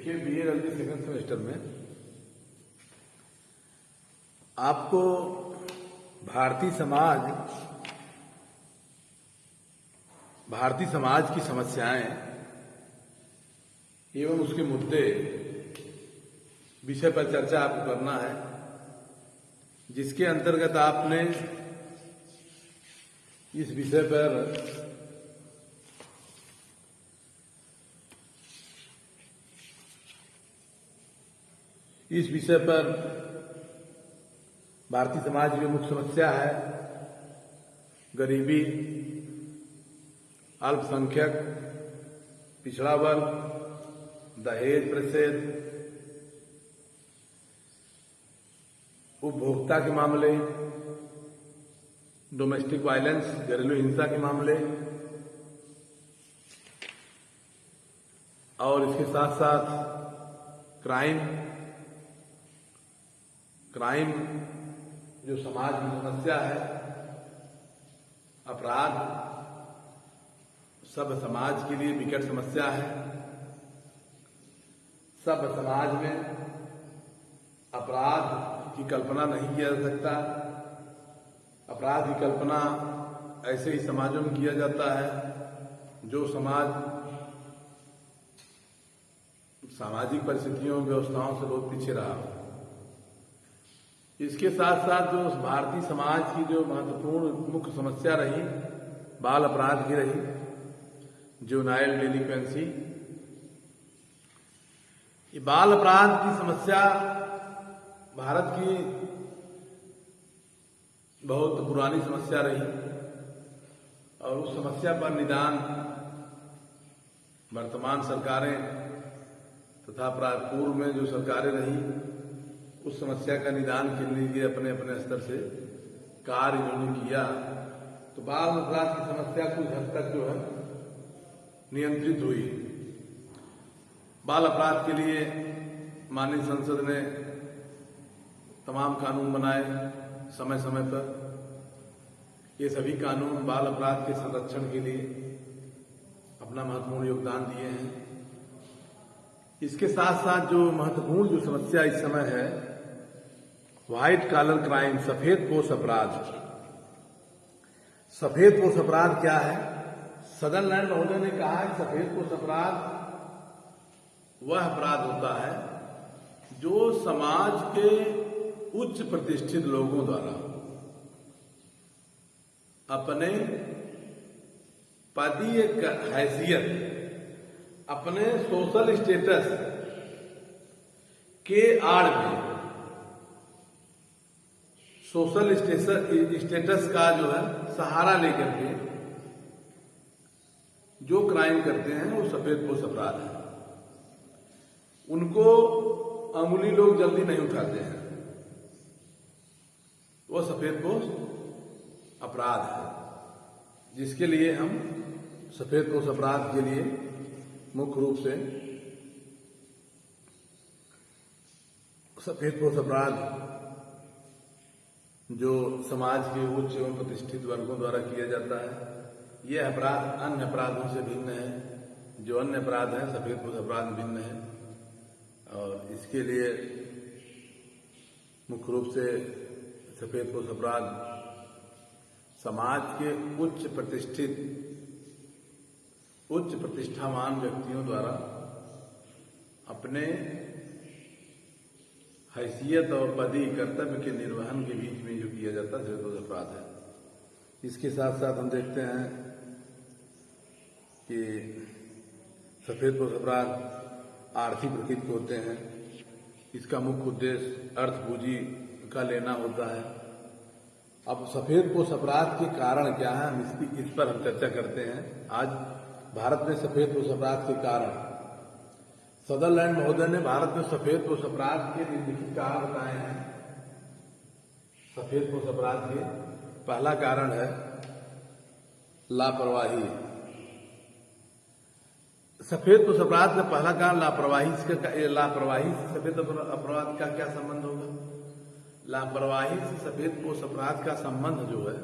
देखिए, BA LLB second semester में आपको भारतीय समाज की समस्याएं एवं उसके मुद्दे विषय पर चर्चा आपको करना है, जिसके अंतर्गत आपने इस विषय पर भारतीय समाज की मुख्य समस्या है गरीबी, अल्पसंख्यक, पिछड़ा वर्ग, दहेज प्रतिषेध, उपभोक्ता के मामले, डोमेस्टिक वायलेंस, घरेलू हिंसा के मामले और इसके साथ साथ क्राइम जो समाज की समस्या है, अपराध सब समाज के लिए विकट समस्या है। सब समाज में अपराध की कल्पना नहीं किया जा सकता। अपराध की कल्पना ऐसे ही समाजों में किया जाता है जो समाज सामाजिक परिस्थितियों व्यवस्थाओं से बहुत पीछे रहा हो। इसके साथ साथ जो भारतीय समाज की जो महत्वपूर्ण मुख्य समस्या रही, बाल अपराध की रही, जुवेनाइल डेलिक्वेंसी। ये बाल अपराध की समस्या भारत की बहुत पुरानी समस्या रही और उस समस्या पर निदान वर्तमान सरकारें तथा पूर्व में जो सरकारें रही, उस समस्या का निदान के लिए अपने अपने स्तर से कार्य इन्होंने किया। तो बाल अपराध की समस्या कुछ हद तक जो है नियंत्रित हुई। बाल अपराध के लिए माननीय संसद ने तमाम कानून बनाए समय समय पर। ये सभी कानून बाल अपराध के संरक्षण के लिए अपना महत्वपूर्ण योगदान दिए हैं। इसके साथ साथ जो महत्वपूर्ण जो समस्या इस समय है, व्हाइट कॉलर क्राइम, सफेदपोश अपराध। सफेदपोश अपराध क्या है? सदरलैंड महोदय ने कहा कि सफेदपोश अपराध वह अपराध होता है जो समाज के उच्च प्रतिष्ठित लोगों द्वारा अपने पदीय हैसियत, अपने सोशल स्टेटस के आड़ में, सोशल स्टेटस का जो है सहारा लेकर के जो क्राइम करते हैं वो सफेदपोश अपराध है। उनको अंगुली लोग जल्दी नहीं उठाते हैं, वो सफेदपोश अपराध है, जिसके लिए हम सफेदपोश अपराध के लिए मुख्य रूप से सफेदपोश अपराध जो समाज के उच्च एवं प्रतिष्ठित वर्गों द्वारा किया जाता है, यह अपराध अन्य अपराधों से भिन्न है। जो अन्य अपराध हैं सफेदपोश अपराध भिन्न है और इसके लिए मुख्य रूप से सफेदपोश अपराध समाज के उच्च प्रतिष्ठावान व्यक्तियों द्वारा अपने हैसियत और पदीय कर्तव्य के निर्वहन के बीच में जो किया जाता है सफेदपोश अपराध है। इसके साथ साथ हम देखते हैं कि सफेदपोश अपराध आर्थिक प्रकृति के होते हैं। इसका मुख्य उद्देश्य अर्थ पूंजी का लेना होता है। अब सफेदपोश अपराध के कारण क्या है, हम इस पर हम चर्चा करते हैं। आज भारत में सफेदपोश अपराध के कारण, सदरलैंड महोदय ने भारत में सफेदपोश अपराध के निम्नलिखित कारण बताए हैं। सफेदपोश अपराध के पहला कारण है लापरवाही। सफेदपोश अपराध का पहला कारण लापरवाही से सफेद अपराध का क्या संबंध होगा? लापरवाही से सफेदपोश अपराध का संबंध जो है,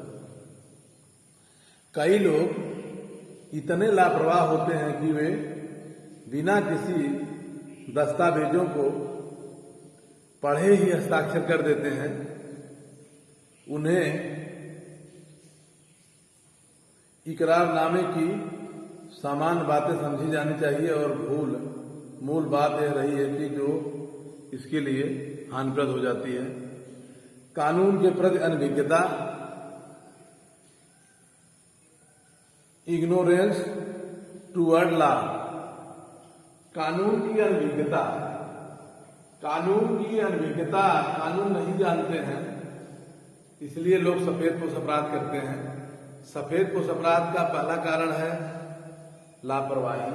कई लोग इतने लापरवाह होते हैं कि वे बिना किसी दस्तावेजों को पढ़े ही हस्ताक्षर कर देते हैं, उन्हें इकरारनामे की सामान्य बातें समझी जानी चाहिए और मूल बात यह रही है कि जो इसके लिए हानिप्रद हो जाती है। कानून के प्रति अनभिज्ञता, इग्नोरेंस टूवर्ड लॉ, कानून की अनभिज्ञता, कानून नहीं जानते हैं, इसलिए लोग सफेदपोश अपराध करते हैं। सफेदपोश अपराध का पहला कारण है लापरवाही,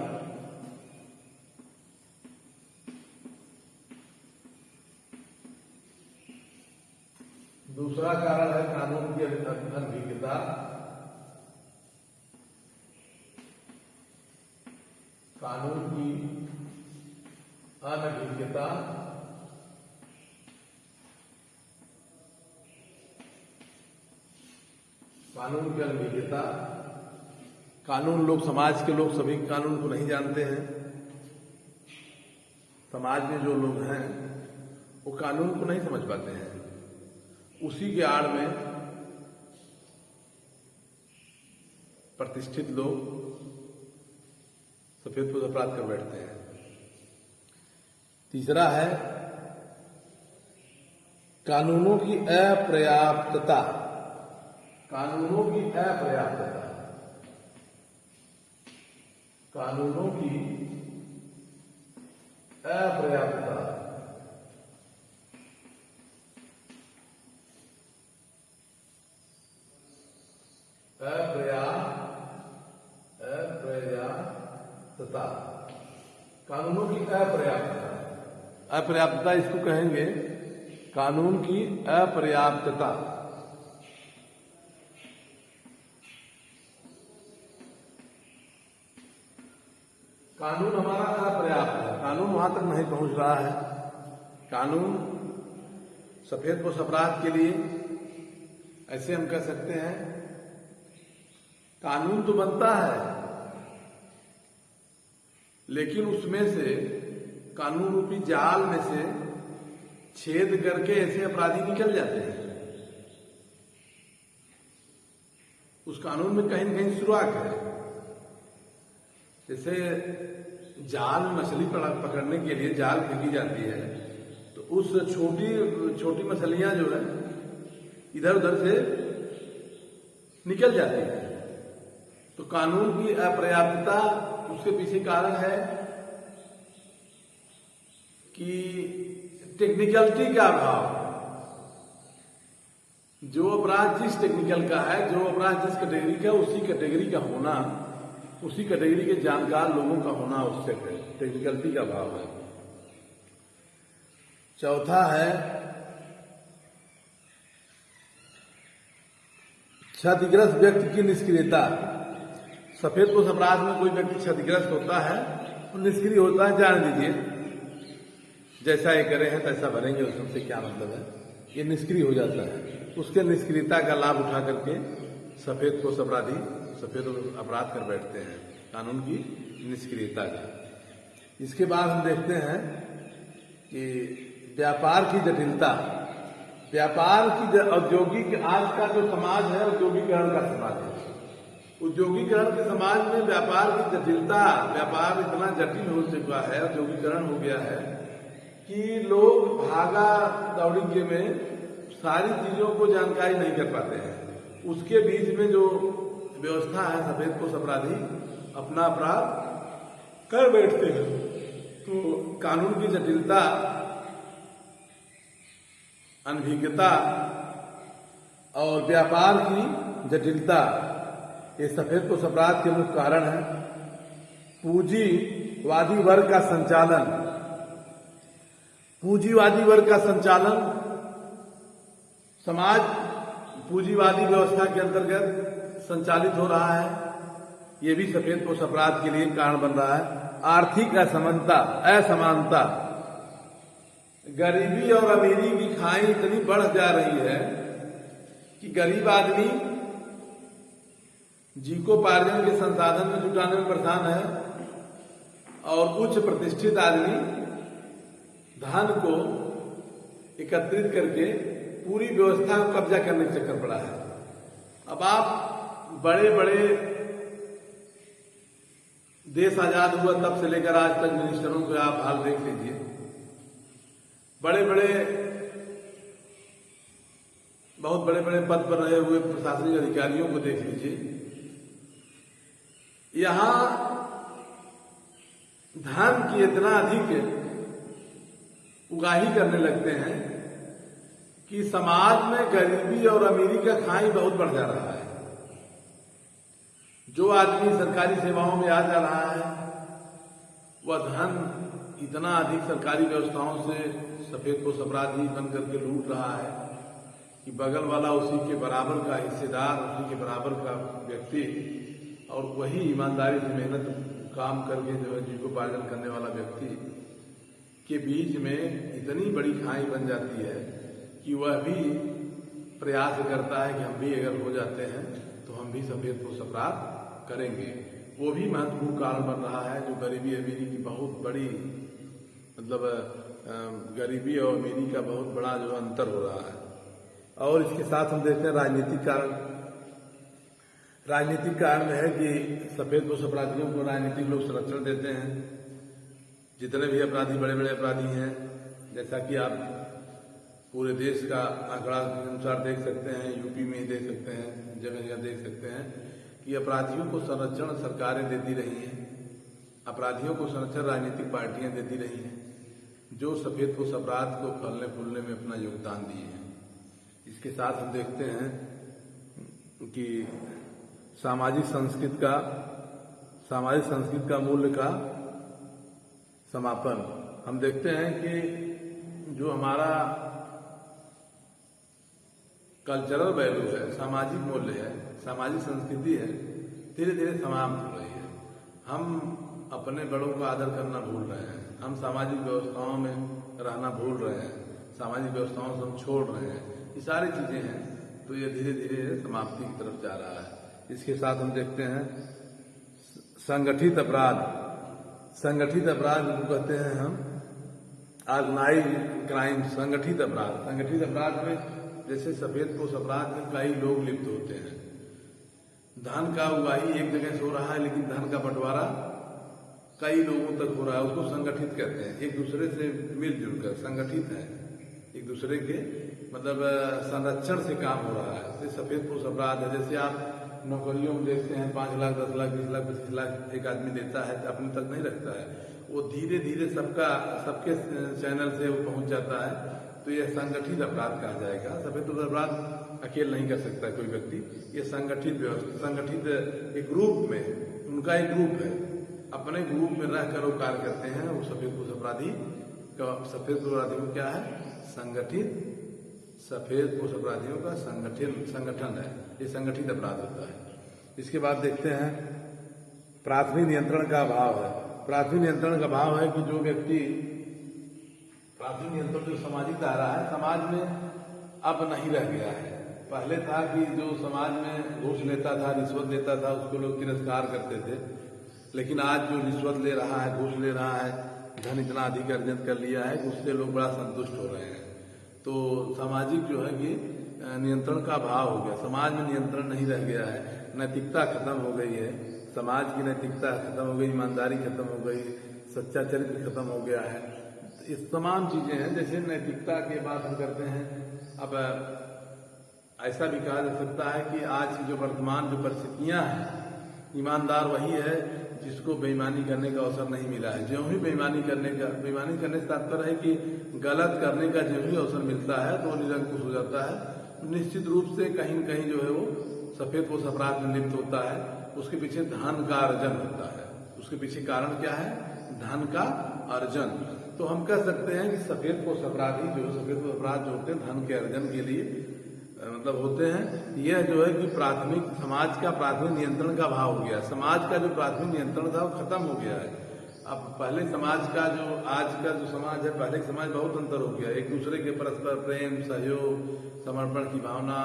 दूसरा कारण है कानून की अनभिज्ञता, कानून की अनभिज्ञता, कानून की अनभिज्ञता, समाज के लोग सभी कानून को नहीं जानते हैं। समाज में जो लोग हैं वो कानून को नहीं समझ पाते हैं, उसी के आड़ में प्रतिष्ठित लोग सफेदपोश अपराध कर बैठते हैं। तीसरा है कानूनों की अपर्याप्तता, कानूनों की अपर्याप्तता, कानूनों की अपर्याप्तता, अपर्याप्तता, कानूनों की अपर्याप्तता, अपर्याप्तता इसको कहेंगे कानून की अपर्याप्तता। कानून हमारा अपर्याप्त है, कानून वहां तक नहीं पहुंच रहा है। कानून सफेदपोश अपराध के लिए ऐसे हम कह सकते हैं, कानून तो बनता है लेकिन उसमें से कानून रूपी जाल में से छेद करके ऐसे अपराधी निकल जाते हैं। उस कानून में कहीं न कहीं सुराख है। जैसे जाल में मछली पकड़ने के लिए जाल फेंकी जाती है तो उस छोटी मछलियां जो है इधर उधर से निकल जाती है। तो कानून की अपर्याप्तता, उसके पीछे कारण है कि टेक्निकलिटी का अभाव। जो अपराध जिस टेक्निकल का है, जो अपराध जिस कैटेगरी का, उसी कैटेगरी का होना, उसी कैटेगरी के जानकार लोगों का होना, उससे टेक्निकलिटी का अभाव है। चौथा है क्षतिग्रस्त व्यक्ति की निष्क्रियता। सफेदपोश अपराध में कोई व्यक्ति क्षतिग्रस्त होता है तो निष्क्रिय होता है, जान दीजिए जैसा ये करे हैं तैसा भरेंगे, उससे क्या मतलब है, ये निष्क्रिय हो जाता है। उसके निष्क्रियता का लाभ उठा करके सफेदपोश अपराधी सफेद अपराध कर बैठते हैं, कानून की निष्क्रियता का। इसके बाद हम देखते हैं कि व्यापार की जटिलता, व्यापार की औद्योगिक, आज का जो समाज है औद्योगिकरण का समाज है। औद्योगिकरण के समाज में व्यापार की जटिलता, व्यापार इतना जटिल हो चुका है, औद्योगिकरण हो गया है कि लोग भागा दौड़ी में सारी चीजों को जानकारी नहीं कर पाते हैं। उसके बीच में जो व्यवस्था है, सफेदपोश अपराधी अपना अपराध कर बैठते हैं। तो कानून की जटिलता, अनभिज्ञता और व्यापार की जटिलता, ये सफेदपोश अपराध के मुख्य कारण है। पूंजीवादी वर्ग का संचालन, पूंजीवादी वर्ग का संचालन, समाज पूंजीवादी व्यवस्था के अंतर्गत संचालित हो रहा है, ये भी सफेदपोश अपराध के लिए कारण बन रहा है। आर्थिक असमानता, गरीबी और अमीरी की खाई इतनी बढ़ जा रही है कि गरीब आदमी जीविकोपार्जन के संसाधन में जुटाने में परेशान है और उच्च प्रतिष्ठित आदमी धन को एकत्रित करके पूरी व्यवस्था को कब्जा करने का चक्कर पड़ा है। अब आप बड़े बड़े देश आजाद हुआ तब से लेकर आज तक मिनिस्टरों को आप हाल देख लीजिए, बड़े बड़े बहुत बड़े बड़े पद पर रहे हुए प्रशासनिक अधिकारियों को देख लीजिए। यहां धन की इतना अधिक उगाही करने लगते हैं कि समाज में गरीबी और अमीरी का खाई बहुत बढ़ जा रहा है। जो आदमी सरकारी सेवाओं में आ जा रहा है वह धन इतना अधिक सरकारी व्यवस्थाओं से सफेदपोश अपराधी बन करके लूट रहा है कि बगल वाला उसी के बराबर का हिस्सेदार, उसी के बराबर का व्यक्ति और वही ईमानदारी से मेहनत काम करके जो है जीविकोपार्जन करने वाला व्यक्ति के बीच में इतनी बड़ी खाई बन जाती है कि वह भी प्रयास करता है कि हम भी अगर हो जाते हैं तो हम भी सफेदपोश अपराध करेंगे। वो भी महत्वपूर्ण कारण बन रहा है जो गरीबी अमीरी की बहुत बड़ी गरीबी और अमीरी का बहुत बड़ा जो अंतर हो रहा है। और इसके साथ हम देखते हैं राजनीतिक कारण। राजनीतिक कारण है कि सफेदपोश अपराधियों को राजनीतिक लोग संरक्षण देते हैं। जितने भी अपराधी बड़े बड़े अपराधी हैं, जैसा कि आप पूरे देश का आंकड़ा के अनुसार देख सकते हैं, यूपी में ही देख सकते हैं, जगह जगह देख सकते हैं कि अपराधियों को संरक्षण सरकारें देती रही हैं, अपराधियों को संरक्षण राजनीतिक पार्टियां देती रही हैं, जो सफेदपोश अपराध को फलने फूलने में अपना योगदान दिए हैं। इसके साथ हम देखते हैं कि सामाजिक संस्कृति का मूल्य का समापन। हम देखते हैं कि जो हमारा कल्चरल वैल्यू है, सामाजिक मूल्य है, सामाजिक संस्कृति है, धीरे धीरे समाप्त हो रही है। हम अपने बड़ों का आदर करना भूल रहे हैं, हम सामाजिक व्यवस्थाओं में रहना भूल रहे हैं, सामाजिक व्यवस्थाओं से हम छोड़ रहे हैं। ये सारी चीजें हैं, तो ये धीरे धीरे समाप्ति की तरफ जा रहा है। इसके साथ हम देखते हैं संगठित अपराध। संगठित अपराध को कहते हैं हम ऑर्गेनाइज क्राइम। संगठित अपराध में जैसे सफेदपोश अपराध में कई लोग लिप्त होते हैं। धन का उगाही एक जगह से हो रहा है, लेकिन धन का बंटवारा कई लोगों तक हो रहा है, उसको संगठित कहते हैं। एक दूसरे से मिलजुल कर संगठित है, एक दूसरे के संरक्षण से काम हो रहा है। तो सफेदपोश अपराध है। जैसे आप नौकरियों में देखते हैं 5 लाख 10 लाख 20 लाख 25 लाख एक आदमी देता है, तो अपने तक नहीं रखता है, वो धीरे धीरे सबके चैनल से वो पहुंच जाता है। तो यह संगठित अपराध कहा जाएगा। सफेदपोश अपराध अकेले नहीं कर सकता कोई व्यक्ति, ये संगठित एक ग्रुप में, उनका एक ग्रुप है, अपने ग्रुप में रहकर वो कार्य करते हैं। वो सफेदपोश अपराधी को क्या है? संगठित सफेदपोश अपराधियों का संगठन है, ये संगठित अपराध होता है। इसके बाद देखते हैं प्राथमिक नियंत्रण का अभाव है। प्राथमिक नियंत्रण का अभाव है कि जो व्यक्ति प्राथमिक नियंत्रण जो सामाजिक धारा है, समाज में अब नहीं रह गया है। पहले था कि जो समाज में घूस लेता था, रिश्वत लेता था, उसको लोग तिरस्कार करते थे। लेकिन आज जो रिश्वत ले रहा है, घूस ले रहा है, धन इतना अधिक अर्जित कर लिया है कि उससे लोग बड़ा संतुष्ट हो रहे हैं। तो सामाजिक जो है कि नियंत्रण का अभाव हो गया, समाज में नियंत्रण नहीं रह गया है, नैतिकता खत्म हो गई है, समाज की नैतिकता खत्म हो गई, ईमानदारी खत्म हो गई, सच्चा चरित्र खत्म हो गया है। तो इस तमाम चीजें हैं। जैसे नैतिकता की बात हम करते हैं, अब ऐसा भी कहा जा सकता है कि आज की जो वर्तमान जो परिस्थितियां हैं, ईमानदार वही है जिसको बेईमानी करने का अवसर नहीं मिला है। जो ही बेईमानी करने से तात्पर्य है कि गलत करने का जो ही अवसर मिलता है तो वो निरंकुश हो जाता है। निश्चित रूप से कहीं न कहीं जो है वो सफेदपोश अपराध में लिप्त होता है। उसके पीछे धन का अर्जन होता है। उसके पीछे कारण क्या है? धन का अर्जन। तो हम कह सकते हैं कि सफेदपोश अपराधी जो सफेदपोश अपराध जो होते हैं धन के अर्जन के लिए होते हैं। यह जो है कि समाज का प्राथमिक नियंत्रण का अभाव हो गया। समाज का जो प्राथमिक नियंत्रण था वो खत्म हो गया है। अब पहले समाज का जो आज का जो समाज है, पहले समाज बहुत अंतर हो गया। एक दूसरे के परस्पर प्रेम, सहयोग, समर्पण की भावना,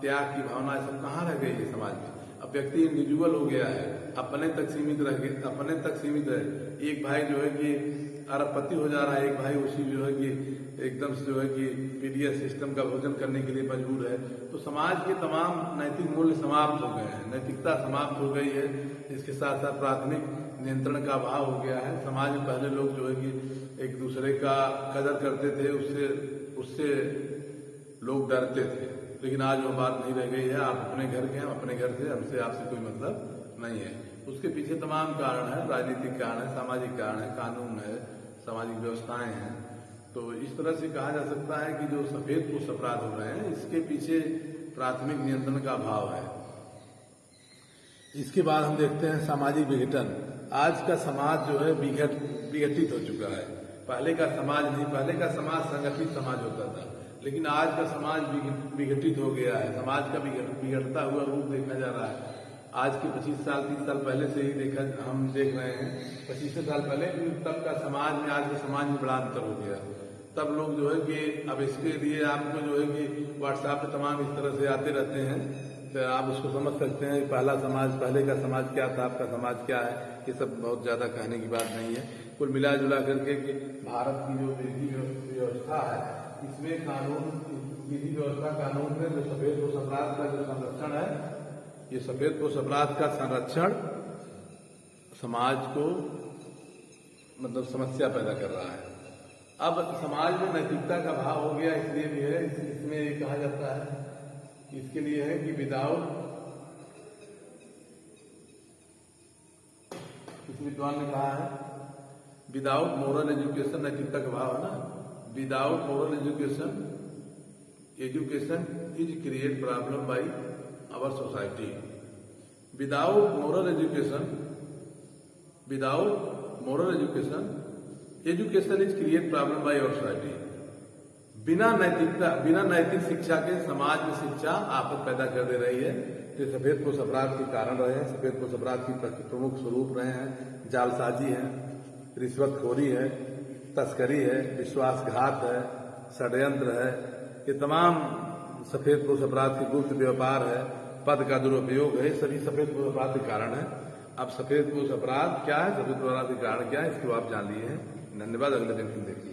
त्याग की भावना, सब कहाँ रह गई है समाज में। अब अब व्यक्ति इंडिविजुअल हो गया है, अपने तक सीमित रह गए, अपने तक सीमित है। एक भाई जो है कि अरबपति हो जा रहा है, एक भाई उसी जो है कि एकदम से जो है कि पीडीएस सिस्टम का भोजन करने के लिए मजबूर है। तो समाज के तमाम नैतिक मूल्य समाप्त हो गए हैं, नैतिकता समाप्त हो गई है। इसके साथ साथ प्राथमिक नियंत्रण का अभाव हो गया है। समाज में पहले लोग जो है कि एक दूसरे का कदर करते थे, उससे लोग डरते थे, लेकिन आज वो बात नहीं रह गई है। आप अपने घर के हैं, अपने घर से, हमसे आपसे कोई मतलब नहीं है। उसके पीछे तमाम कारण है, राजनीतिक कारण है, सामाजिक कारण है, कानून है, सामाजिक व्यवस्थाएं हैं। तो इस तरह से कहा जा सकता है कि जो सफेदपोश अपराध हो रहे हैं, इसके पीछे प्राथमिक नियंत्रण का अभाव है। इसके बाद हम देखते हैं सामाजिक विघटन। आज का समाज जो है विघटित हो चुका है। पहले का समाज नहीं, पहले का समाज संगठित समाज होता था, लेकिन आज का समाज विघटित हो गया है। समाज का बिगड़ता हुआ रूप देखा जा रहा है। आज के 25 साल 30 साल पहले से ही हम देख रहे हैं, 25 साल पहले तब का समाज में आज के समाज में बड़ा अंतर हो गया। तब लोग जो है कि अब इसके लिए आपको जो है कि व्हाट्सएप पे तमाम इस तरह से आते रहते हैं, तो आप उसको समझ सकते हैं। पहला समाज, पहले का समाज क्या था, आपका समाज क्या है, ये सब बहुत ज्यादा कहने की बात नहीं है। कुल मिला जुला करके कि भारत की जो विधि व्यवस्था है, इसमें कानून, विधि व्यवस्था कानून में जो सफेदपोश अपराध का जो संरक्षण है, ये सफेदपोश अपराध का संरक्षण समाज को मतलब समस्या पैदा कर रहा है। अब समाज में नैतिकता का भाव हो गया, इसलिए भी है, इसमें ये कहा जाता है, इसके लिए है कि विदाउट, किसी विद्वान ने कहा है, विदाउट मोरल एजुकेशन, नैतिकता का भाव है ना, without moral education is create problem by our society. Without moral education education is create problem by our society. बिना नैतिक शिक्षा के समाज में शिक्षा आफत पैदा कर दे रही है। तो सफेदपोश अपराध के कारण रहे हैं। सफेदपोश अपराध की प्रमुख स्वरूप रहे हैं जालसाजी है, रिश्वतखोरी है, तस्करी है, विश्वासघात है, षड्यंत्र है। ये तमाम सफेदपोश अपराध के गुप्त व्यापार है, पद का दुरुपयोग है, सभी सफेदपोश अपराध के कारण है। अब सफेदपोश अपराध क्या है, सफेदपोश अपराध के कारण क्या है, इसको आप जान लिए हैं। धन्यवाद। अगले दिन फिर देखिए।